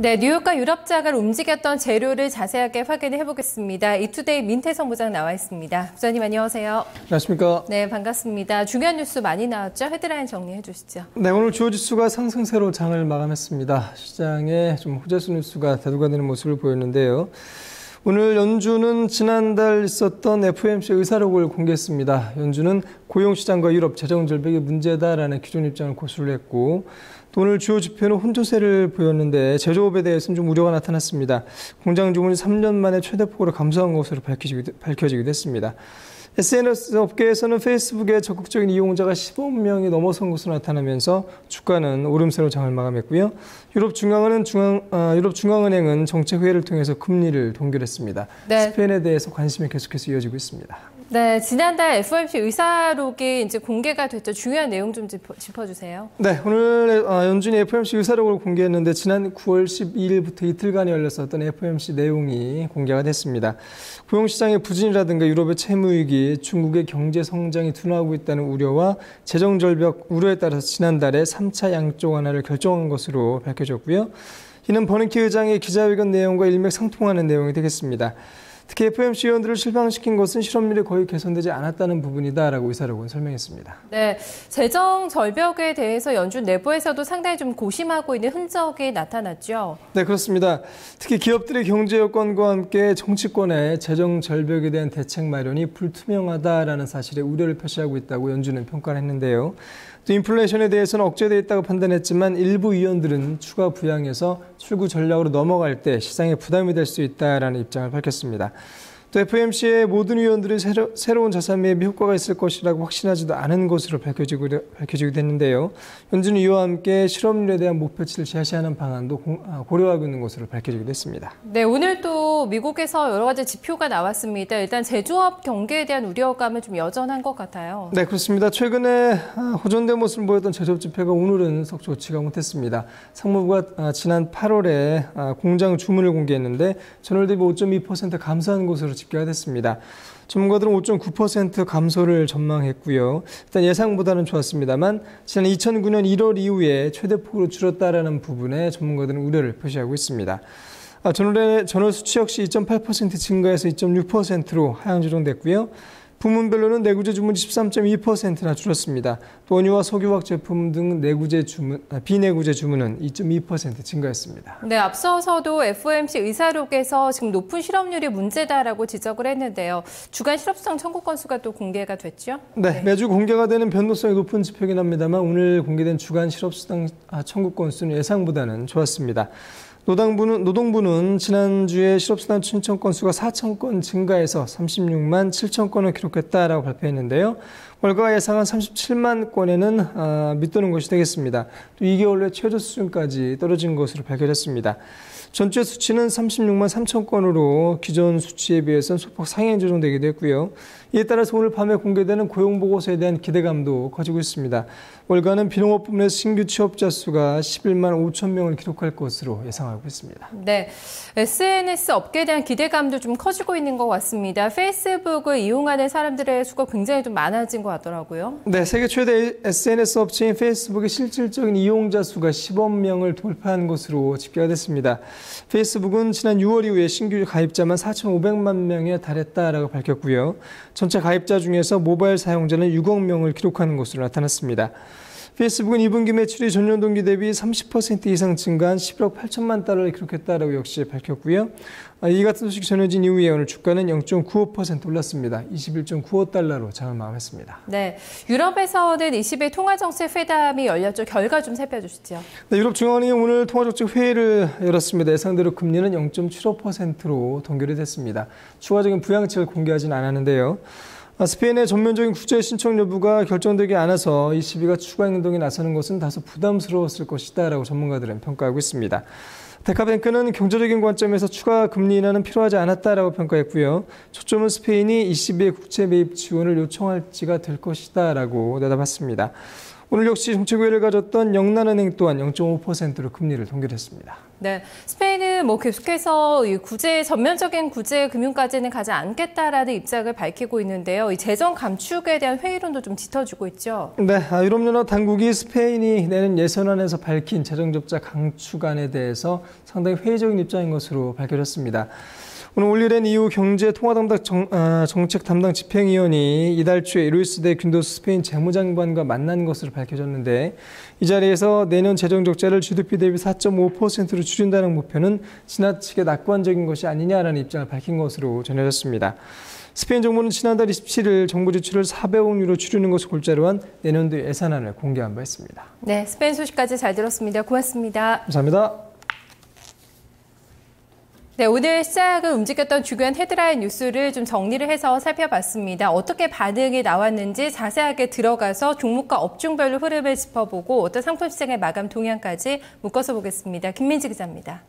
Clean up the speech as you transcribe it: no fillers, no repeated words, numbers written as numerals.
네, 뉴욕과 유럽장을 움직였던 재료를 자세하게 확인해 보겠습니다. 이투데이 민태성 부장 나와 있습니다. 부장님 안녕하세요. 안녕하십니까. 네, 반갑습니다. 중요한 뉴스 많이 나왔죠? 헤드라인 정리해 주시죠. 네, 오늘 주요 지수가 상승세로 장을 마감했습니다. 시장에 좀 호재수 뉴스가 대두가 되는 모습을 보였는데요. 오늘 연준은 지난달 있었던 FOMC 의사록을 공개했습니다. 연준은 고용시장과 유럽 재정 절벽이 문제다라는 기존 입장을 고수를 했고, 또 오늘 주요 지표는 혼조세를 보였는데 제조업에 대해서는 좀 우려가 나타났습니다. 공장 주문이 3년 만에 최대폭으로 감소한 것으로 밝혀지기도 했습니다. SNS 업계에서는 페이스북의 적극적인 이용자가 15억 명이 넘어선 것으로 나타나면서 주가는 오름세로 장을 마감했고요. 유럽중앙은행은 정책회의를 통해서 금리를 동결했습니다. 네. 스페인에 대해서 관심이 계속해서 이어지고 있습니다. 네, 지난달 FOMC 의사록이 이제 공개가 됐죠. 중요한 내용 좀 짚어주세요. 네, 오늘 연준이 FOMC 의사록을 공개했는데 지난 9월 12일부터 이틀간에 열렸었던 FOMC 내용이 공개가 됐습니다. 고용시장의 부진이라든가 유럽의 채무위기, 중국의 경제 성장이 둔화하고 있다는 우려와 재정 절벽 우려에 따라서 지난달에 3차 양적 완화를 결정한 것으로 밝혀졌고요. 이는 버냉키 의장의 기자회견 내용과 일맥상통하는 내용이 되겠습니다. 특히 FOMC 위원들을 실망시킨 것은 실업률이 거의 개선되지 않았다는 부분이다라고 의사록은 설명했습니다. 네, 재정 절벽에 대해서 연준 내부에서도 상당히 좀 고심하고 있는 흔적이 나타났죠. 네, 그렇습니다. 특히 기업들의 경제 여건과 함께 정치권의 재정 절벽에 대한 대책 마련이 불투명하다라는 사실에 우려를 표시하고 있다고 연준은 평가를 했는데요. 또 인플레이션에 대해서는 억제되어 있다고 판단했지만 일부 위원들은 추가 부양에서 출구 전략으로 넘어갈 때 시장에 부담이 될 수 있다라는 입장을 밝혔습니다. 또 FOMC의 모든 위원들이 새로운 자산 매입에 효과가 있을 것이라고 확신하지도 않은 것으로 밝혀지기도 했는데요. 연준은 이와 함께 실업률에 대한 목표치를 제시하는 방안도 고려하고 있는 것으로 밝혀지기도 했습니다. 네, 오늘 또 미국에서 여러 가지 지표가 나왔습니다. 일단 제조업 경기에 대한 우려감은 좀 여전한 것 같아요. 네, 그렇습니다. 최근에 호전된 모습을 보였던 제조업 지표가 오늘은 썩 좋지가 못했습니다. 상무부가 지난 8월에 공장 주문을 공개했는데 전월 대비 5.2% 감소한 것으로 집계가 됐습니다. 전문가들은 5.9% 감소를 전망했고요. 일단 예상보다는 좋았습니다만 지난 2009년 1월 이후에 최대폭으로 줄었다라는 부분에 전문가들은 우려를 표시하고 있습니다. 전월 수치 역시 2.8% 증가해서 2.6%로 하향 조정됐고요. 부문별로는 내구재 주문이 13.2%나 줄었습니다. 또 원유와 석유화학 제품 등 비내구재 주문은 2.2% 증가했습니다. 네, 앞서서도 FOMC 의사록에서 지금 높은 실업률이 문제다라고 지적을 했는데요. 주간 실업수당 청구 건수가 또 공개가 됐죠? 네, 매주 공개가 되는 변동성이 높은 지표이긴 합니다만 오늘 공개된 주간 실업수당 청구 건수는 예상보다는 좋았습니다. 노동부는 지난주에 실업수당 신청 건수가 4천 건 증가해서 36만 7천 건을 기록했다라고 발표했는데요. 월가가 예상한 37만 건에는 밑도는 것이 되겠습니다. 또 2개월 내 최저 수준까지 떨어진 것으로 밝혀졌습니다. 전체 수치는 36만 3천 건으로 기존 수치에 비해서는 소폭 상향 조정되기도 했고요. 이에 따라서 오늘 밤에 공개되는 고용보고서에 대한 기대감도 커지고 있습니다. 월가는 비농업 부문에서 신규 취업자 수가 11만 5천 명을 기록할 것으로 예상하고 있습니다. 네, SNS 업계에 대한 기대감도 좀 커지고 있는 것 같습니다. 페이스북을 이용하는 사람들의 수가 굉장히 좀 많아진 것 같더라고요. 네, 세계 최대 SNS 업체인 페이스북의 실질적인 이용자 수가 10억 명을 돌파한 것으로 집계가 됐습니다. 페이스북은 지난 6월 이후에 신규 가입자만 4,500만 명에 달했다라고 밝혔고요. 전체 가입자 중에서 모바일 사용자는 6억 명을 기록하는 것으로 나타났습니다. 페이스북은 2분기 매출이 전년 동기 대비 30% 이상 증가한 11억 8천만 달러를 기록했다라고 역시 밝혔고요. 이 같은 소식 전해진 이후에 오늘 주가는 0.95% 올랐습니다. 21.95달러로 장을 마감했습니다. 네, 유럽에서는 20일 통화정책 회담이 열렸죠. 결과 좀 살펴주시죠. 네, 유럽중앙은행이 오늘 통화정책 회의를 열었습니다. 예상대로 금리는 0.75%로 동결이 됐습니다. 추가적인 부양책을 공개하진 않았는데요. 스페인의 전면적인 구제 신청 여부가 결정되지 않아서 ECB가 추가 행동에 나서는 것은 다소 부담스러웠을 것이다라고 전문가들은 평가하고 있습니다. 데카뱅크는 경제적인 관점에서 추가 금리 인하는 필요하지 않았다라고 평가했고요. 초점은 스페인이 ECB의 국채 매입 지원을 요청할지가 될 것이다라고 내다봤습니다. 오늘 역시 정책회의를 가졌던 영란은행 또한 0.5%로 금리를 동결했습니다. 네, 스페인은 계속해서 이 전면적인 구제 금융까지는 가지 않겠다라는 입장을 밝히고 있는데요. 이 재정 감축에 대한 회의론도 좀 짙어지고 있죠. 네, 유럽연합 당국이 스페인이 내는 예산안에서 밝힌 재정 적자 감축안에 대해서 상당히 회의적인 입장인 것으로 밝혀졌습니다. 오늘 올리렌 EU 경제통화담당 정책 담당 집행위원이 이달 초에 루이스 데 균도스 스페인 재무장관과 만난 것으로 밝혀졌는데 이 자리에서 내년 재정 적자를 GDP 대비 4.5%로 줄인다는 목표는 지나치게 낙관적인 것이 아니냐라는 입장을 밝힌 것으로 전해졌습니다. 스페인 정부는 지난달 27일 정부 지출을 400억 유로 줄이는 것을 골자로 한 내년도 예산안을 공개한 바 있습니다. 네, 스페인 소식까지 잘 들었습니다. 고맙습니다. 감사합니다. 네, 오늘 시장을 움직였던 주요한 헤드라인 뉴스를 좀 정리를 해서 살펴봤습니다. 어떻게 반응이 나왔는지 자세하게 들어가서 종목과 업종별로 흐름을 짚어보고 어떤 상품 시장의 마감 동향까지 묶어서 보겠습니다. 김민지 기자입니다.